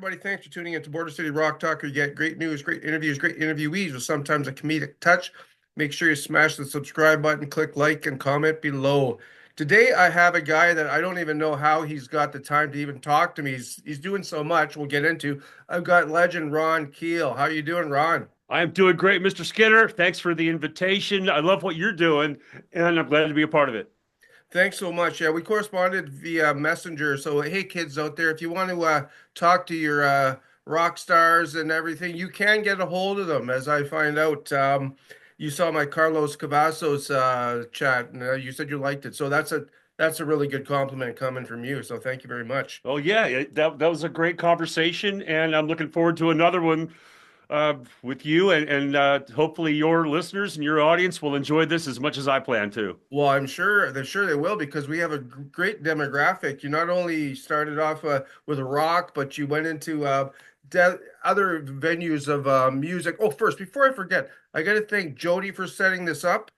everybody. Thanks for tuning in to Border City Rock Talk. You get great news, great interviews, great interviewees with sometimes a comedic touch. Make sure you smash the subscribe button, click like, and comment below. Today, I have a guy that I don't even know how he's got the time to even talk to me. He's doing so much. We'll get into. I've got legend Ron Keel. How you doing, Ron? I am doing great, Mr. Skinner. Thanks for the invitation. I love what you're doing, and I'm glad to be a part of it. Thanks so much. Yeah, we corresponded via Messenger. So, hey, kids out there, if you want to talk to your rock stars and everything, you can get a hold of them. As I find out, you saw my Carlos Cavazos chat, and you said you liked it. So that's a really good compliment coming from you. So thank you very much. Oh yeah, that was a great conversation, and I'm looking forward to another one with you, and hopefully your listeners and your audience will enjoy this as much as I plan to. Well, I'm sure they're sure they will because we have a great demographic. You not only started off with rock, but you went into other venues of music. Oh, first, before I forget, I got to thank Jody for setting this up.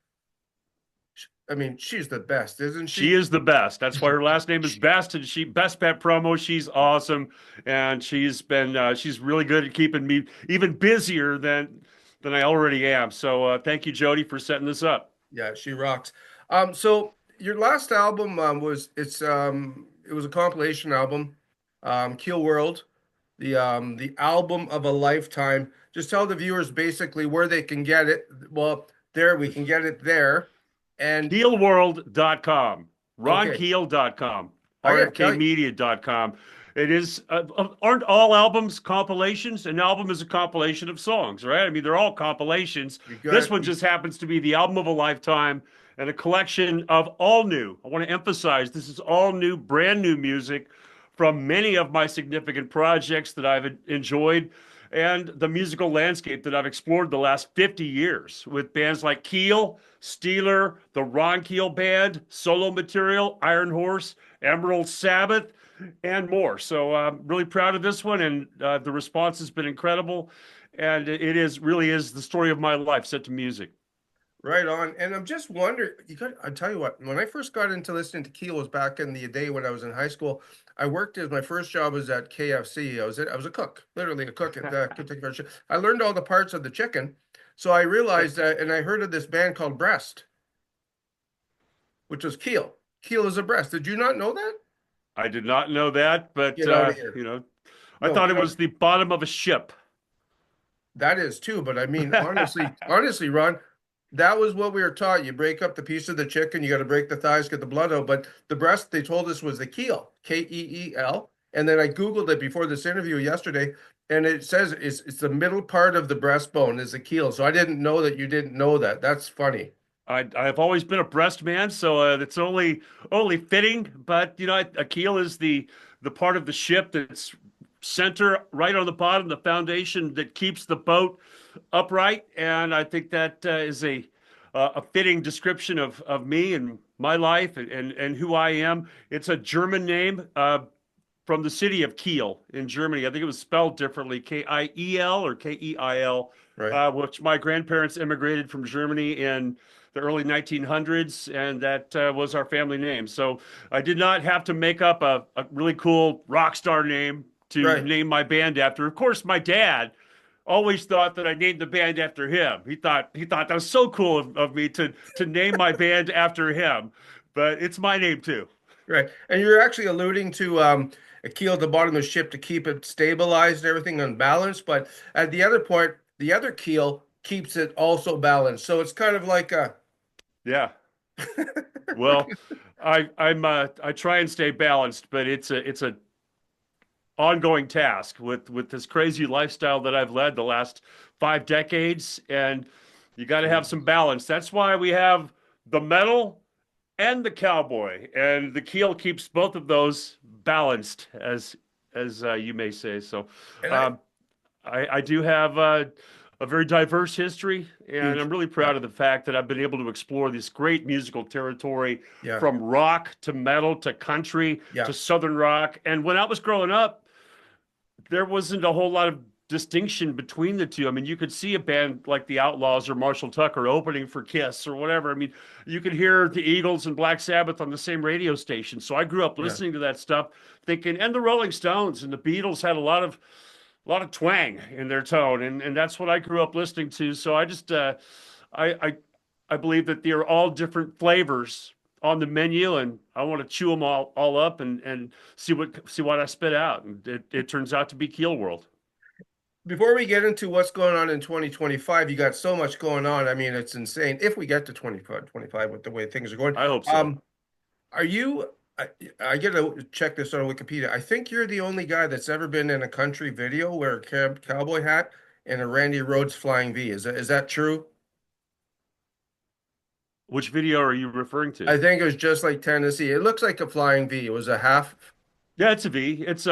I mean, she's the best, isn't She she? is the best. That's why her last name is Best, and she Best Pet Promo. She's awesome, and she's really good at keeping me even busier than I already am. So thank you, Jody, for setting this up. Yeah, she rocks. So your last album it was a compilation album, Keel World, the album of a lifetime. Just tell the viewers basically where they can get it. Well, there we can get it there. And Keelworld.com, okay, ronkeel.com, I gotta tell you, rfkmedia.com. It is, aren't all albums compilations? An album is a compilation of songs, right? I mean, they're all compilations. you This got one just happens to be the album of a lifetime and a collection of all new. I want to emphasize this is all new, brand new music from many of my significant projects that I've enjoyed and the musical landscape that I've explored the last 50 years with bands like Keel, Steeler, the Ron Keel Band, solo material, Iron Horse, Emerald Sabbath, and more. So I'm really proud of this one, and the response has been incredible. And it is really is the story of my life set to music. right on. And I'm just wondering, I tell you what, when I first got into listening to Keel was back in the day when I was in high school. I worked as my first job was at KFC. I was a cook, literally a cook at the Kentucky Fried Chicken. I learned all the parts of the chicken. So I realized that, and I heard of this band called Breast, which was Keel. Keel is a breast. Did you not know that? I did not know that, but Get out of here. I No, thought get it out. was the bottom of a ship. That is too, but I mean, honestly, Ron, that was what we were taught. You break up the piece of the chicken, you got to break the thighs, get the blood out. But the breast, they told us was the keel, Keel. And then I Googled it before this interview yesterday, and it says it's the middle part of the breastbone is the keel. So I didn't know that you didn't know that. That's funny. I've always been a breast man, so it's only fitting. But a keel is the part of the ship that's center right on the bottom, the foundation that keeps the boat upright, and I think that is a fitting description of me and my life and who I am. It's a German name. From the city of Kiel in Germany. I think it was spelled differently, Kiel or Keil, Right. which my grandparents immigrated from Germany in the early 1900s, and that was our family name. So I did not have to make up a really cool rock star name to Right. name my band after. Of course, my dad always thought that I named the band after him. He thought that was so cool of me to name my band after him, but it's my name too. Right. And you're actually alluding to a keel at the bottom of the ship to keep it stabilized and everything on balance. But at the other point, the other keel keeps it also balanced. So it's kind of like a Yeah. Well, I try and stay balanced, but it's a ongoing task with this crazy lifestyle that I've led the last 5 decades, and you got to have some balance. That's why we have the metal and the cowboy, and the keel keeps both of those balanced, as you may say. So, and I um, I do have a very diverse history, and huge. I'm really Yeah. proud of the fact that I've been able to explore this great musical territory Yeah. from rock to metal to country Yeah. to southern rock. And when I was growing up, there wasn't a whole lot of distinction between the two. I mean, you could see a band like the Outlaws or Marshall Tucker opening for Kiss or whatever. I mean, you could hear the Eagles and Black Sabbath on the same radio station. So I grew up Yeah. listening to that stuff, thinking, and the Rolling Stones and the Beatles had a lot of twang in their tone, and that's what I grew up listening to. So I just I I I believe that they're all different flavors on the menu, and I want to chew them all up and see what I spit out, and it turns out to be Keel World. Before we get into what's going on in 2025, you got so much going on. I mean, it's insane. If we get to 25 with the way things are going. I hope so. Are you, I get to check this on Wikipedia. I think you're the only guy that's ever been in a country video wear a cowboy hat and a Randy Rhoads Flying V. Is that true? Which video are you referring to? I think it was just like Tennessee. It looks like a Flying V. It was a half. Yeah, it's a V. It's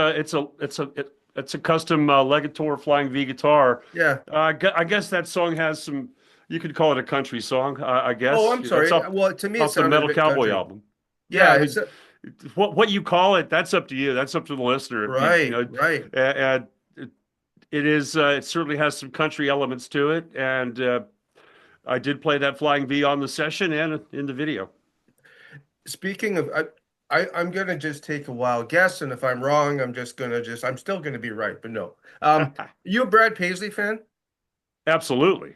a custom Legator Flying V guitar. Yeah. I guess that song has some. You could call it a country song. I guess Oh, I'm sorry. it's off Well, to me, it off the sounded a Metal bit Cowboy country. album. Yeah, Yeah, I it's mean, what you call it, that's up to you. That's up to the listener. If you right, know, right. and it is. It certainly has some country elements to it, and I did play that Flying V on the session and in the video. Speaking of, I'm gonna just take a wild guess, and if I'm wrong, I'm still gonna be right, but no. You a Brad Paisley fan? Absolutely.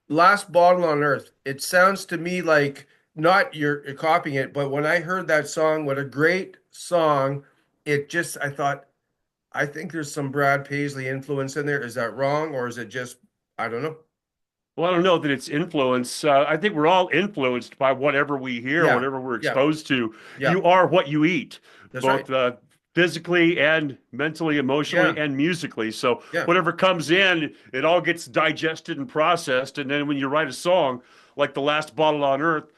Last Bottle on Earth. It sounds to me like not you're copying it, but when I heard that song, what a great song! I thought, I think there's some Brad Paisley influence in there. Is that wrong, or is it just, I don't know? Well, I don't know that it's influence. I think we're all influenced by whatever we hear, Yeah, whatever we're yeah, exposed to. yeah. You are what you eat, That's right. both physically and mentally, emotionally, Yeah, and musically. So yeah, whatever comes in, it all gets digested and processed. And then when you write a song like The Last Bottle on Earth,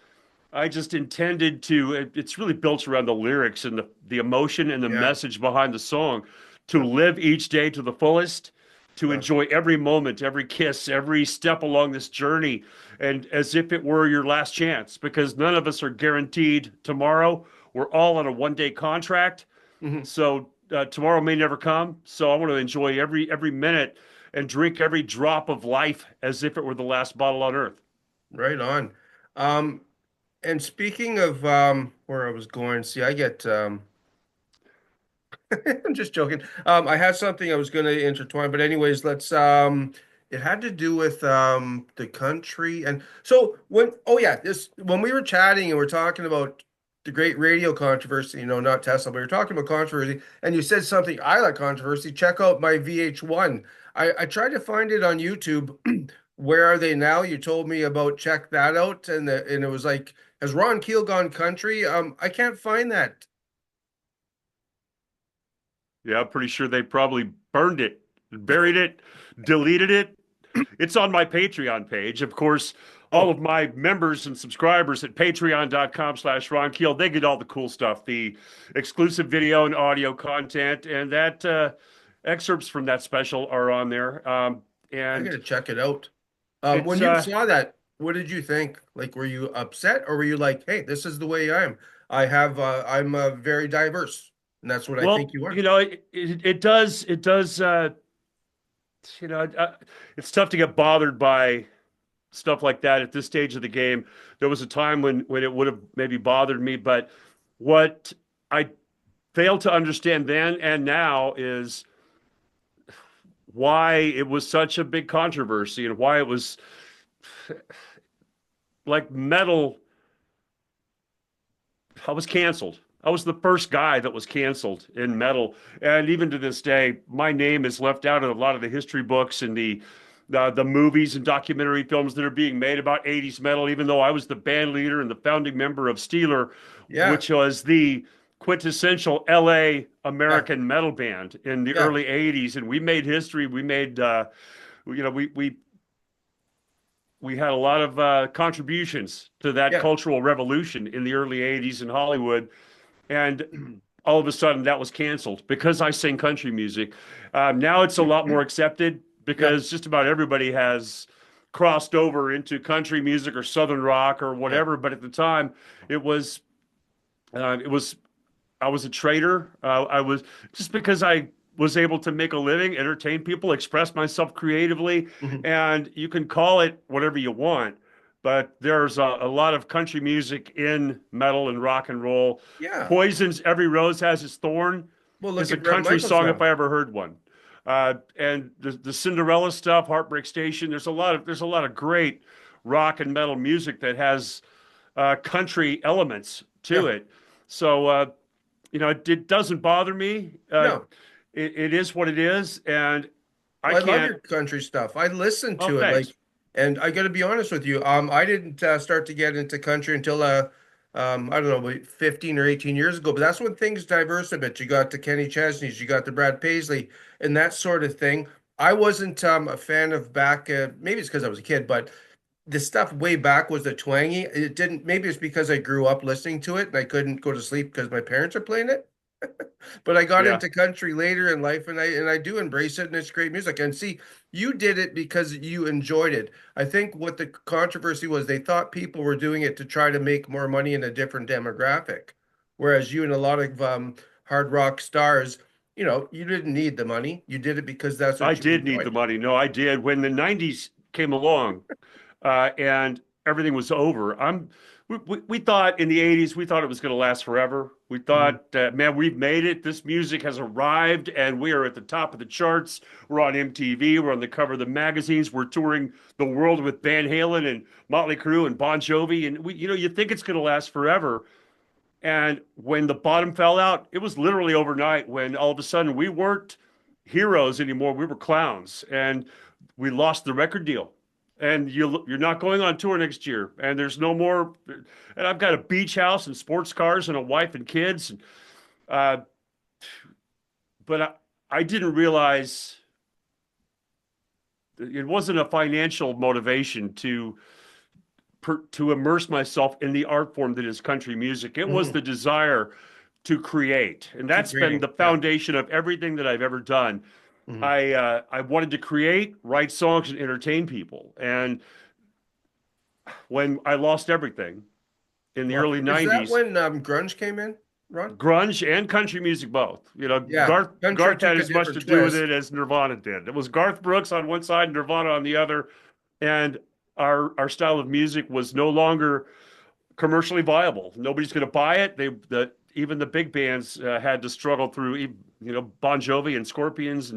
I just intended to, it's really built around the lyrics and the emotion and the yeah, message behind the song to yeah, live each day to the fullest, to yeah, enjoy every moment, every kiss, every step along this journey, and as if it were your last chance, because none of us are guaranteed tomorrow. We're all on a 1 day contract. mhm. So tomorrow may never come. So I want to enjoy every minute and drink every drop of life as if it were the last bottle on earth. Right on. Um, and speaking of where I was going, see, I get I'm just joking. I had something I was going to intertwine, but anyways, let's it had to do with the country. And so oh yeah, this when we were chatting and we're talking about the great radio controversy, not Tesla, but we are talking about controversy, and you said something, I like controversy. Check out my VH1. I tried to find it on YouTube. Where are they now? You told me about, check that out, and it was like, has Ron Keel gone country? I can't find that. Yeah, I'm pretty sure they probably burned it, buried it, deleted it. It's on my Patreon page. Of course, all Oh, of my members and subscribers at patreon.com/Ron Keel, they get all the cool stuff, the exclusive video and audio content, and that excerpts from that special are on there. I And gotta check it out. When it's you saw that, what did you think? Like, were you upset, or were you like, "Hey, this is the way I am. I'm very diverse, and that's what I think well, you are." it does it's tough to get bothered by stuff like that at this stage of the game. There was a time when it would have maybe bothered me, but what I failed to understand then and now is why it was such a big controversy and why it was like metal. I was canceled. I was the first guy that was canceled in metal, and even to this day, my name is left out of a lot of the history books and the movies and documentary films that are being made about 80s metal. Even though I was the band leader and the founding member of Steeler, Yeah, which was the quintessential LA yeah, American metal band in the yeah, early 80s, and we made history. We made we had a lot of contributions to that yeah, cultural revolution in the early 80s in Hollywood. And all of a sudden, that was canceled because I sing country music. Now it's a lot more accepted yeah, because just about everybody has crossed over into country music or southern rock or yeah, whatever. But at the time, it was I was a traitor. I was just because was able to make a living, entertain people, express myself creatively, Mhm. and you can call it whatever you want. But there's a lot of country music in metal and rock and roll. Yeah. Poison's "Every Rose Has Its Thorn" Well, look is a at Bret country Michaels song if now. I ever heard one. And the Cinderella stuff, Heartbreak Station. There's a lot of great rock and metal music that has country elements to Yeah. it. So it doesn't bother me. No. It is what it is, and I Well, I love can't. your country stuff. I listen Oh, to it thanks. and I got to be honest with you. I didn't start to get into country until I don't know, about 15 or 18 years ago. But that's when things diverse a bit. You got the Kenny Chesneys, you got the Brad Paisley, and that sort of thing. I wasn't a fan of back. Maybe it's because I was a kid, but the stuff way back was the twangy. It didn't. Maybe it's because I grew up listening to it and I couldn't go to sleep because my parents are playing it. But I got Yeah, into country later in life, and I do embrace it, and it's great music. And see, you did it because you enjoyed it. I think what the controversy was, they thought people were doing it to try to make more money in a different demographic, whereas you and a lot of hard rock stars, you didn't need the money. You did it because that's I what you did need the enjoyed. money. No, I did. When the '90s came along, and everything was over. We thought in the '80s, we thought it was going to last forever. We Mhm. thought, man, we've made it. This music has arrived, and we are at the top of the charts. We're on MTV. We're on the cover of the magazines. We're touring the world with Van Halen and Motley Crue and Bon Jovi, and you think it's going to last forever. And when the bottom fell out, it was literally overnight when all of a sudden we weren't heroes anymore. We were clowns and we lost the record deal. And you're not going on tour next year. And there's no more. And I've got a beach house and sports cars and a wife and kids. Uh, but I didn't realize it wasn't a financial motivation to immerse myself in the art form that is country music. It was Mhm. the desire to create, and Keep that's been reading. the Yeah. foundation of everything that I've ever done. Mhm. I wanted to create, write songs, and entertain people. And when I lost everything in the Well, early is that '90s, when grunge came in, Ron? grunge and country music both. Yeah, country Garth had took a as much to different do with twist. it as Nirvana did. It was Garth Brooks on one side, Nirvana on the other, and our style of music was no longer commercially viable. Nobody's going to buy it. Even the big bands had to struggle through, Bon Jovi and Scorpions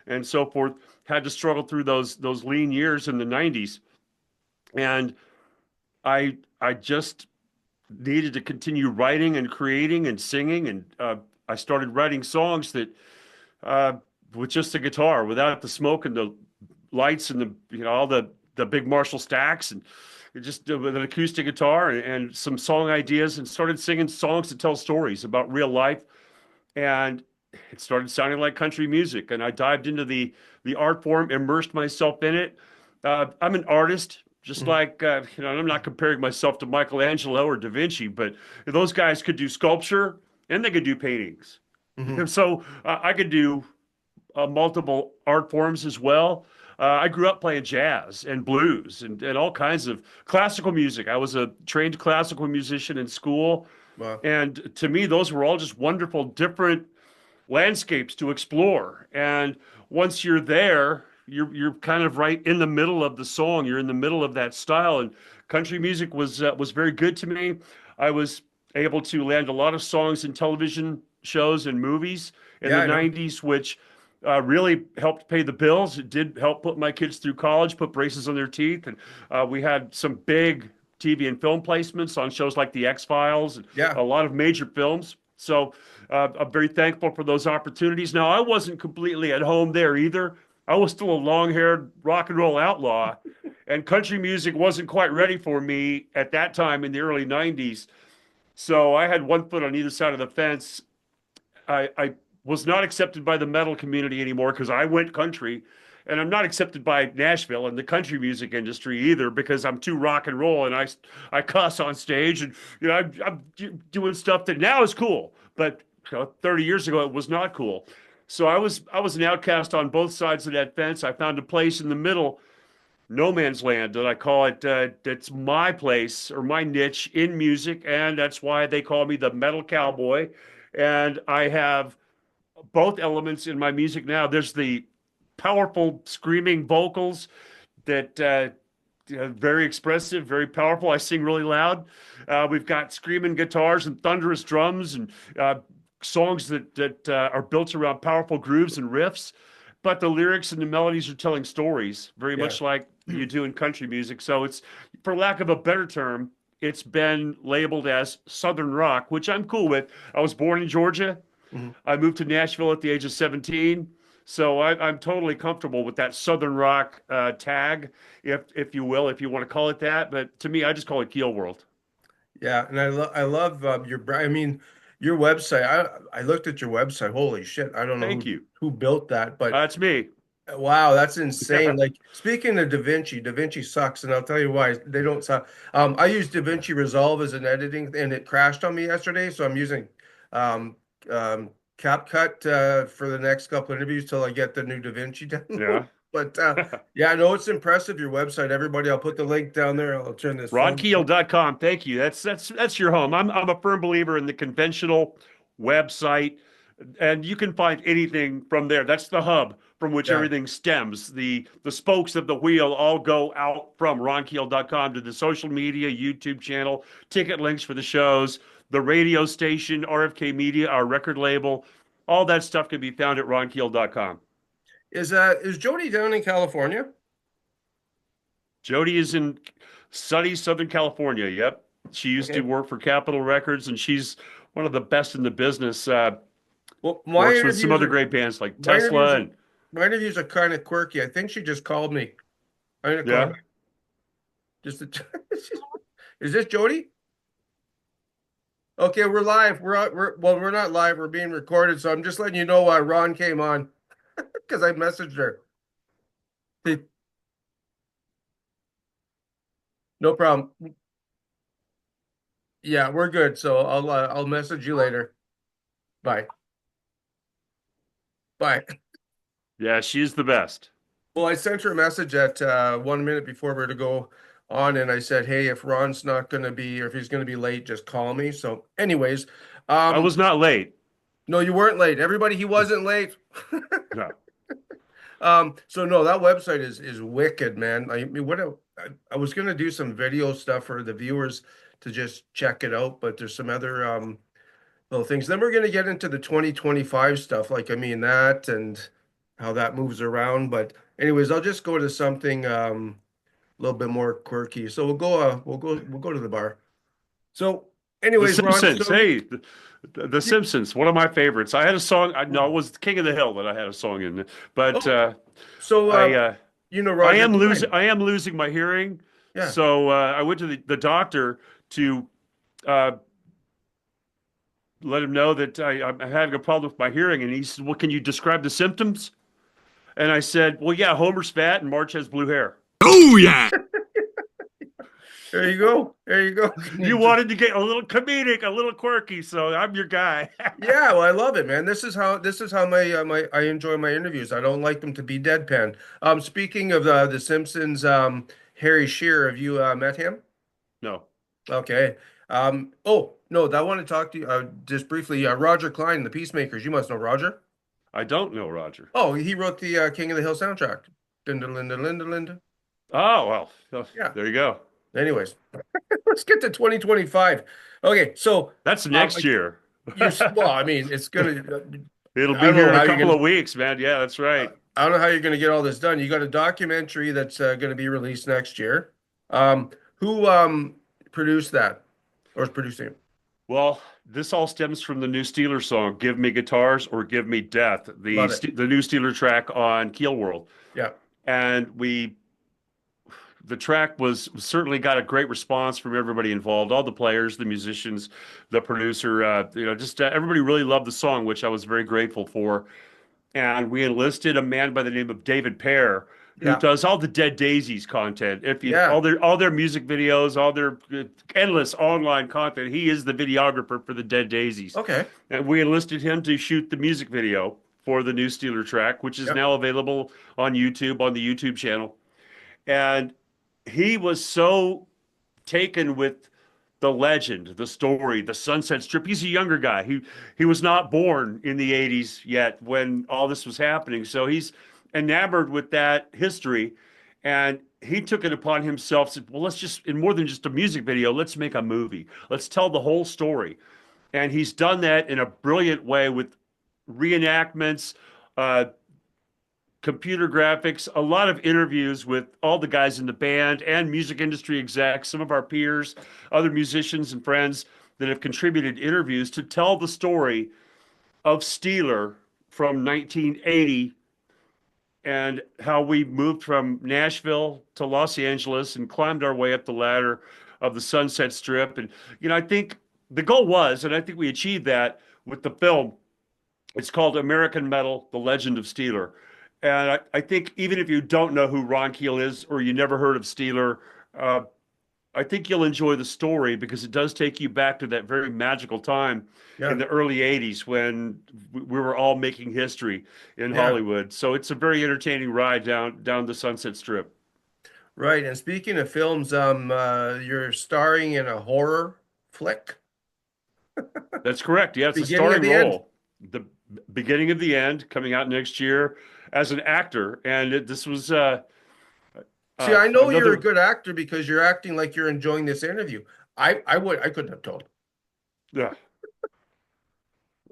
and so forth had to struggle through those lean years in the '90s. And I just needed to continue writing and creating and singing, and I started writing songs that uh, with just the guitar, without the smoke and the lights and all the big Marshall stacks, and just with an acoustic guitar and some song ideas, and started singing songs that tell stories about real life. And it started sounding like country music, and I dived into the art form, immersed myself in it. I'm an artist, just Mhm. like I'm not comparing myself to Michelangelo or Da Vinci, but those guys could do sculpture and they could do paintings. Mhm. So I could do multiple art forms as well. I grew up playing jazz and blues and all kinds of classical music. I was a trained classical musician in school. Well, And to me, those were all just wonderful, different landscapes to explore. And once you're there, you're kind of right in the middle of the song. You're in the middle of that style. And country music was very good to me. I was able to land a lot of songs in television shows and movies in yeah, the I know. '90s, which really helped pay the bills. It did help put my kids through college, put braces on their teeth, and we had some big TV and film placements on shows like The X Files and Yeah, a lot of major films. So I'm very thankful for those opportunities. Now, I wasn't completely at home there either. I was still a long haired rock and roll outlaw, and country music wasn't quite ready for me at that time in the early '90s. So I had one foot on either side of the fence. I was not accepted by the metal community anymore because I went country. And I'm not accepted by Nashville and the country music industry either because I'm too rock and roll and I cuss on stage and I'm doing stuff that now is cool, but 30 years ago it was not cool. So I was an outcast on both sides of that fence. I found a place in the middle, no man's land, that I call it. That's my place or my niche in music, and that's why they call me the metal cowboy. And I have both elements in my music now. There's the powerful screaming vocals that very expressive, very powerful. I sing really loud. We've got screaming guitars and thunderous drums and songs that are built around powerful grooves and riffs. But the lyrics and the melodies are telling stories, very Yeah. much like you do in country music. So it's, for lack of a better term, it's been labeled as Southern rock, which I'm cool with. I was born in Georgia. Mhm. I moved to Nashville at the age of 17. So I'm totally comfortable with that Southern rock tag, if you will, if you want to call it that. But to me, I just call it Keel World. Yeah, and I love I mean, your website. I looked at your website. Holy shit! I don't know Thank you. who built that, but That's me. wow, that's insane. Like speaking of Da Vinci sucks, and I'll tell you why. They don't suck. I use Da Vinci Resolve as an editing, and it crashed on me yesterday, so I'm using um, CapCut for the next couple interviews till I get the new Da Vinci download. Yeah. But yeah, no, it's impressive. Your website, everybody. I'll put the link down there. I'll turn this phone. RonKeel.com. Thank you. That's your home. I'm a firm believer in the conventional website, and you can find anything from there. That's the hub from which Yeah. everything stems. The spokes of the wheel all go out from RonKeel.com to the social media, YouTube channel, ticket links for the shows, the radio station, RFK Media, our record label. All that stuff can be found at RonKeel.com. Is Jody down in California? Jody is in sunny Southern California. Yep. She used to Okay. work for Capitol Records, and she's one of the best in the business. Well, Works with some other great bands like my interviews Tesla are and my interviews are kind of quirky. I think she just called me. I'm gonna call her yeah. back. Just to, is this Jody? Okay, we're live. We're not live. We're being recorded, so I'm just letting you know why Ron came on because I messaged her. Hey, no problem. Yeah, we're good. So I'll message you later. Bye. Bye. Yeah, she's the best. Well, I sent her a message at 1 minute before we were to go on, and I said, "Hey, if Ron's not going to be, or if he's going to be late, just call me." So, anyways, I was not late. no, you weren't late. Everybody, he wasn't late. No. So no, that website is wicked, man. I mean, I was going to do some video stuff for the viewers to just check it out, but there's some other little things. Then we're going to get into the 2025 stuff, like I mean that and how that moves around. But anyways, I'll just go to something a little bit more quirky. So we'll go to the bar. So The anyways, Ron, Simpsons. so Hey, the Simpsons, one of my favorites. I had a song. No, it was King of the Hill that I had a song in, but oh, so I you know I Roger am Klein. losing. I am losing my hearing. Yeah. So I went to the doctor to uh, let him know that I'm having a problem with my hearing, and he said, "Well, can you describe the symptoms?" And I said, "Well, yeah, Homer's fat and Marge has blue hair." Oh yeah. There you go. There you go. You wanted to get a little comedic, a little quirky, so I'm your guy. Yeah, well, I love it, man. This is how my I enjoy my interviews. I don't like them to be deadpan. Speaking of the Simpsons, Harry Shearer, have you met him? No, Okay. Oh no, I want to talk to you just briefly. Roger Klein, the Peacemakers. You must know Roger. I don't know Roger. Oh, he wrote the King of the Hill soundtrack. Linda, Linda, Linda, Linda. Oh, well, Yeah. there you go. Anyways, let's get to 2025. Okay, so That's next year. well, I mean, it's gonna. It'll I be don't here know in how a you're couple gonna. of weeks, man. Yeah, that's right. I don't know how you're gonna get all this done. You got a documentary that's going to be released next year. Who produced that or is producing it? Well, this all stems from the new Steeler song, "Give Me Guitars or Give Me Death," Love it. the new Steeler track on Keel World. Yeah. And the track was certainly got a great response from everybody involved, all the players, the musicians, the producer, just everybody really loved the song, which I was very grateful for. And we enlisted a man by the name of David Pear, who Yeah. does all the Dead Daisies content. If you Yeah. all their music videos, all their endless online content, he is the videographer for the Dead Daisies. Okay. And we enlisted him to shoot the music video for the new Steeler track, which is Yep. now available on YouTube on the YouTube channel. And he was so taken with the legend, the story, the Sunset Strip. He's a younger guy. He was not born in the 80s yet when all this was happening. So he's enamored with that history. And he took it upon himself, said, well, let's just, in more than just a music video, let's make a movie. Let's tell the whole story. And he's done that in a brilliant way with reenactments, uh, computer graphics, a lot of interviews with all the guys in the band and music industry execs, some of our peers, other musicians and friends that have contributed interviews to tell the story of Steeler from 1980 and how we moved from Nashville to Los Angeles and climbed our way up the ladder of the Sunset Strip. And, I think the goal was, and I think we achieved that with the film. It's called American Metal, The Legend of Steeler. And I think even if you don't know who Ron Keel is or you never heard of Steeler, uh, I think you'll enjoy the story because it does take you back to that very magical time Yeah. in the early 80s when we were all making history in Yeah. Hollywood. So it's a very entertaining ride down the Sunset Strip. Right. And speaking of films, you're starring in a horror flick, That's correct. Yeah, it's a beginning of starring the end. role. The beginning of the end coming out next year as an actor. And this was See, I know you're a another. good actor because you're acting like you're enjoying this interview. I couldn't have told. Yeah,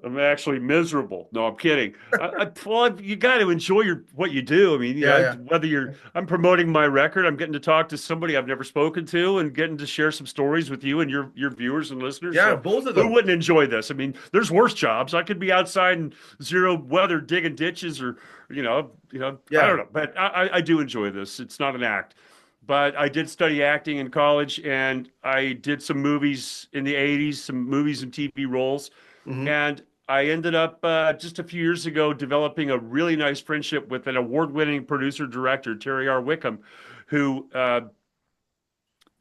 I'm actually miserable. No, I'm kidding. Well, you got to enjoy what you do. I mean, Yeah, yeah, I'm promoting my record, I'm getting to talk to somebody I've never spoken to, and getting to share some stories with you and your viewers and listeners. yeah. So, Both of who them. wouldn't enjoy this? I mean, there's worse jobs. I could be outside in zero weather digging ditches, or I Yeah. don't know. But I do enjoy this. It's not an act. But I did study acting in college, and I did some movies in the 80s, some movies and TV roles. Hmm. And I ended up just a few years ago developing a really nice friendship with an award-winning producer-director, Terry R. Wickham, who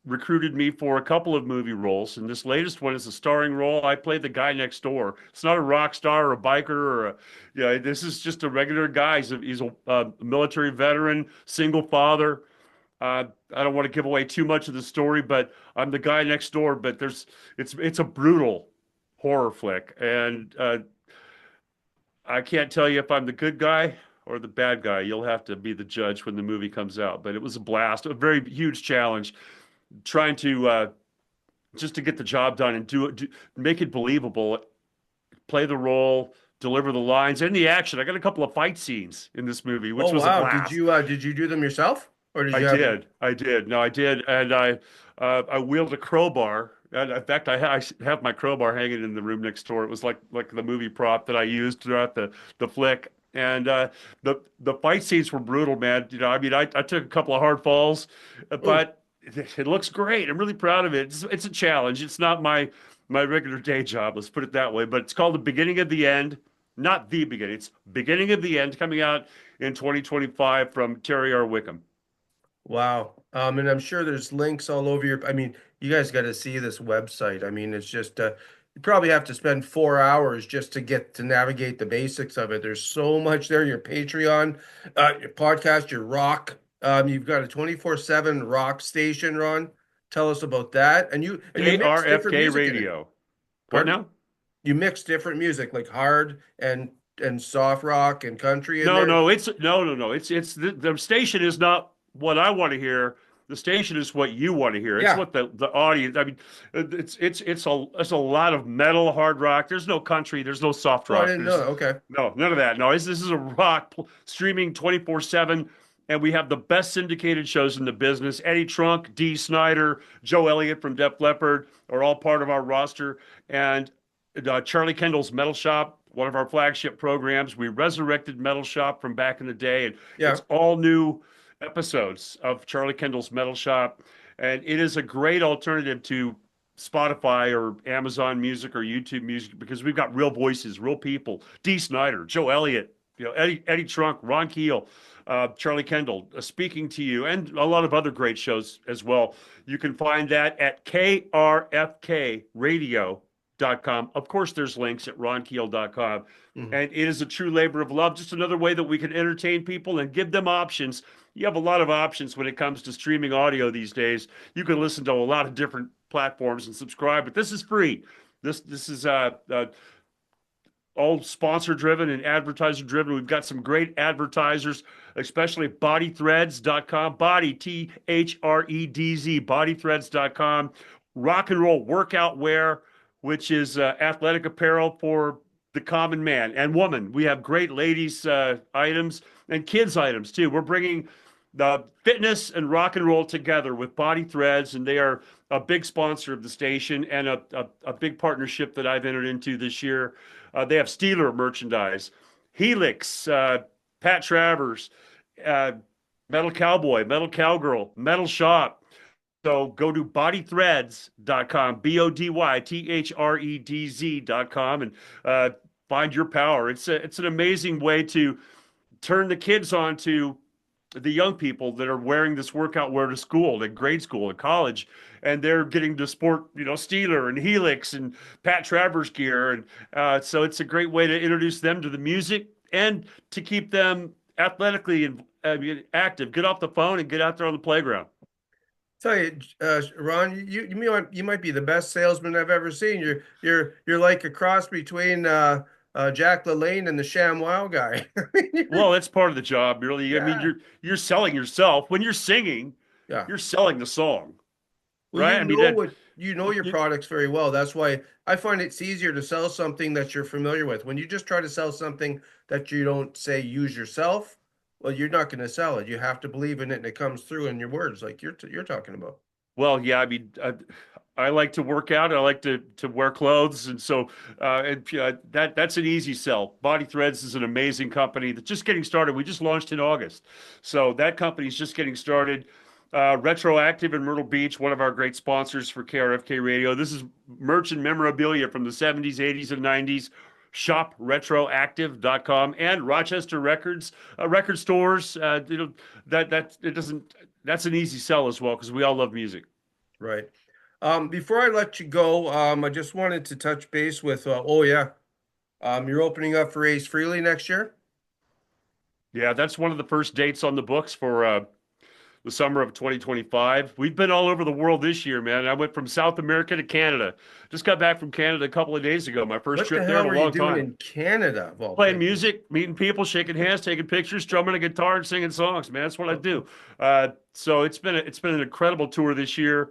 recruited me for a couple of movie roles. And this latest one is a starring role. I play the guy next door. It's not a rock star or a biker or this is just a regular guy. He's a military veteran, single father. I don't want to give away too much of the story, but I'm the guy next door. But it's a brutal horror flick, and I can't tell you if I'm the good guy or the bad guy. You'll have to be the judge when the movie comes out. But it was a blast, a very huge challenge, trying to just to get the job done and make it believable, play the role, deliver the lines and the action. I got a couple of fight scenes in this movie, which Oh was a wow. blast. Did you do them yourself or did I you have? did. I did. No, I did. And I wielded a crowbar. And in fact, I have my crowbar hanging in the room next door. It was like the movie prop that I used throughout the flick. And the fight scenes were brutal, man. I mean, I took a couple of hard falls, Oh but it looks great. I'm really proud of it. It's a challenge. It's not my regular day job. Let's put it that way. But it's called The Beginning of the End, not The Beginning. It's Beginning of the End, coming out in 2025 from Terry R. Wickham. wow. And I'm sure there's links all over your. I mean, you guys got to see this website. I mean, it's just you probably have to spend 4 hours just to get to navigate the basics of it. There's so much there. Your Patreon, your podcast, your rock. You've got a 24/7 rock station, Ron. Tell us about that. And you mix different KRFK music in it. Radio. What Pardon? now? You mix different music like hard and soft rock and country in No, there. no, it's no, no, no. It's the station is not what I want to hear. The station is what you want to hear. It's Yeah. what the audience. I mean, it's a lot of metal, hard rock. There's no country. There's no soft Oh, I rock. didn't know There's that. Okay. no none of that. No, this is a rock streaming 24/7, and we have the best syndicated shows in the business. Eddie Trunk, Dee Snider, Joe Elliott from Def Leppard are all part of our roster, and Charlie Kendall's Metal Shop, one of our flagship programs. We resurrected Metal Shop from back in the day, and Yeah. it's all new episodes of Charlie Kendall's Metal Shop. And it is a great alternative to Spotify or Amazon Music or YouTube Music because we've got real voices, real people. Dee Snider, Joe Elliott, Eddie Trunk, Ron Keel, Charlie Kendall speaking to you, and a lot of other great shows as well. You can find that at krfkradio.com. Of course, there's links at ronkeel.com. Mhm. And it is a true labor of love, just another way that we can entertain people and give them options. You have a lot of options when it comes to streaming audio these days. You can listen to a lot of different platforms and subscribe. But this is free. This is all sponsor driven and advertiser driven. We've got some great advertisers, especially bodythreads.com, body THREDZ, bodythreads.com, rock and roll workout wear, which is athletic apparel for the common man and woman. We have great ladies items and kids items too. We're bringing the fitness and rock and roll together with Body Threads, and they are a big sponsor of the station and a big partnership that I've entered into this year. They have Steeler merchandise, Helix, Pat Travers, uh, Metal Cowboy, Metal Cowgirl, Metal Shop. So go to bodythreads.com, BODYTHREDZ.com, and find your power. It's an amazing way to turn the kids on to the young people that are wearing this workout wear to school, to grade school, and college, and they're getting to sport, Steeler and Helix and Pat Travers gear, and so it's a great way to introduce them to the music and to keep them athletically and active. Get off the phone and get out there on the playground. Tell you, Ron, you might be the best salesman I've ever seen. You're like a cross between Jack LaLanne and the ShamWow guy. I mean, Well, that's part of the job, really. I mean, yeah, you're selling yourself when you're singing. yeah. You're selling the song, Well, right? I mean that. you know your You, products very well. That's why I find it's easier to sell something that you're familiar with. When you just try to sell something that you don't say use yourself, well, you're not going to sell it. You have to believe in it, and it comes through in your words, like you're talking about. well, yeah. I mean, I like to work out. I like to wear clothes, and so that's an easy sell. Body Threads is an amazing company that's just getting started. We just launched in August, so that company's just getting started. Retroactive in Myrtle Beach, one of our great sponsors for KRFK Radio. This is merch and memorabilia from the 70s, 80s, and 90s. ShopRetroactive.com and Rochester Records, record stores. That it doesn't. That's an easy sell as well because we all love music. Right. Before I let you go, I just wanted to touch base with, oh yeah, you're opening up for Ace Frehley next year. Yeah, that's one of the first dates on the books for the summer of 2025. We've been all over the world this year, man. I went from South America to Canada. Just got back from Canada a couple of days ago. My first What the trip there in hell a were you long doing time. in Canada, of all Playing places? music, meeting people, shaking hands, taking pictures, strumming a guitar, and singing songs, man. That's what I do. So it's been an incredible tour this year,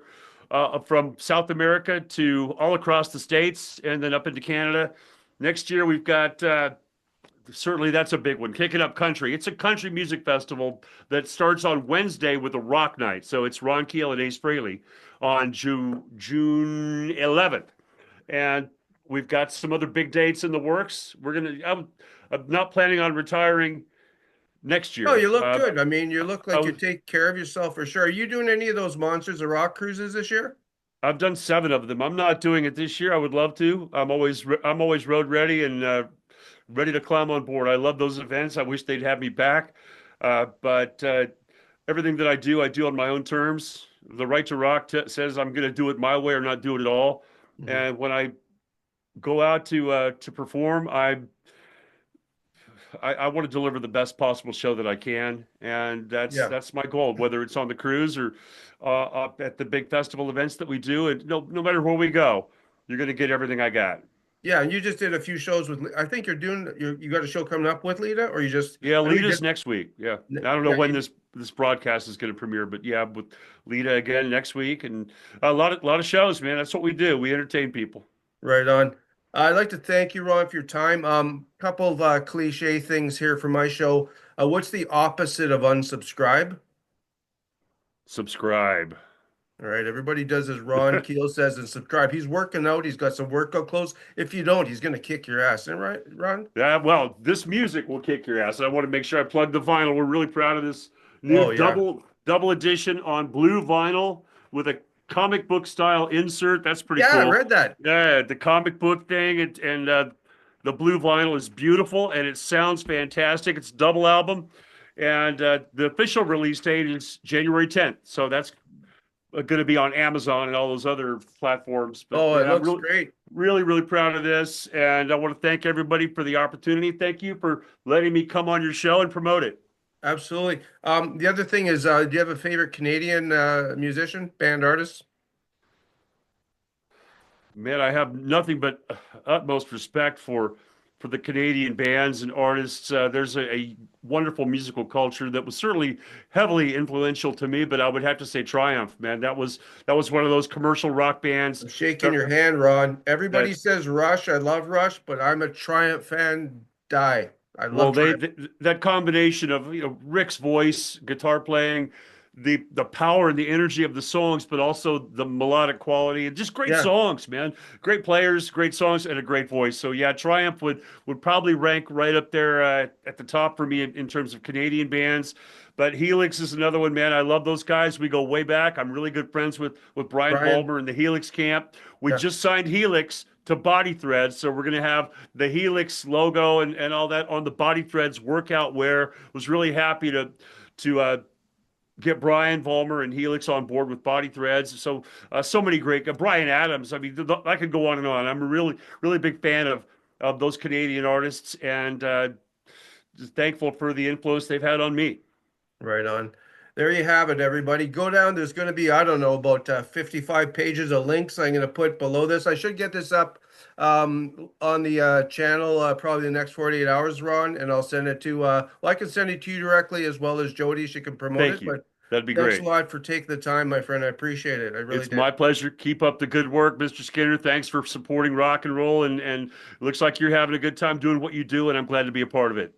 from South America to all across the states, and then up into Canada. Next year we've got certainly that's a big one. Kicking Up Country. It's a country music festival that starts on Wednesday with a rock night. So it's Ron Keel and Ace Frehley on June 11th, and we've got some other big dates in the works. I'm not planning on retiring next Oh, year. you look good. I mean, you look like you I, take care of yourself for sure. Are you doing any of those Monsters of Rock cruises this year? I've done 7 of them. I'm not doing it this year. I would love to. I'm always road ready and ready to climb on board. I love those events. I wish they'd have me back. But everything that I do on my own terms. The Right to Rock says I'm going to do it my way or not do it at all. Mhm. And when I go out to perform, I want to deliver the best possible show that I can, and Yeah. that's my goal. Whether it's on the cruise or up at the big festival events that we do, and no matter where we go, you're going to get everything I got. Yeah, and you just did a few shows with, I think you got a show coming up with Lita, or you just, Yeah, I know you Lita's did, next week. Yeah, I don't know yeah, when this broadcast is going to premiere, but yeah, with Lita again next week, and a lot of shows, man. That's what we do. We entertain people. right on. I'd like to thank you, Ron, for your time. Couple of cliche things here for my show. What's the opposite of unsubscribe? Subscribe. All right, everybody does as Ron Keel says and subscribe. He's working out. He's got some workout clothes. If you don't, he's gonna kick your ass. Isn't right, Ron? Yeah, well, this music will kick your ass. I want to make sure I plug the vinyl. We're really proud of this new Oh yeah, double edition on blue vinyl with a comic book style insert. That's pretty yeah. I cool. read that. Yeah, the comic book thing and the blue vinyl is beautiful and it sounds fantastic. It's a double album, and the official release date is January 10th. So that's going to be on Amazon and all those other platforms. But Oh, it yeah, I'm looks really, great. really proud of this. And I want to thank everybody for the opportunity. Thank you for letting me come on your show and promote it. Absolutely. The other thing is, do you have a favorite Canadian musician, band, artist? Man, I have nothing but utmost respect for the Canadian bands and artists. There's a wonderful musical culture that was certainly heavily influential to me, but I would have to say Triumph, man. That was one of those commercial rock bands I'm shaking that your hand, Ron. Everybody that says Rush. I love Rush, but I'm a Triumph fan. Die. I love well, Triumph. that combination of Rick's voice, guitar playing, the power and the energy of the songs, but also the melodic quality and just great Yeah, songs, man. Great players, great songs, and a great voice. So yeah, Triumph would probably rank right up there at the top for me in terms of Canadian bands. But Helix is another one, man. I love those guys. We go way back. I'm really good friends with Brian Brian. Vollmer in the Helix camp. We Yeah, just signed Helix to Body Threads, so we're going to have the Helix logo and all that on the Body Threads workout wear. Was really happy to get Brian Vollmer and Helix on board with Body Threads. So many great Brian Adams. I mean, I could go on and on. I'm a really big fan of those Canadian artists, and just thankful for the influence they've had on me. right on. There you have it, everybody. Go down. There's going to be, I don't know, about 55 pages of links I'm going to put below this. I should get this up on the channel probably the next 48 hours, Ron, and I'll send it to, well, I can send it to you directly as well as Jody. She can promote Thank it. you. But That'd be thanks a great. lot for taking the time, my friend. I appreciate it. I really It's did. my pleasure. Keep up the good work, Mr. Skinner. Thanks for supporting rock and roll, and it looks like you're having a good time doing what you do, and I'm glad to be a part of it.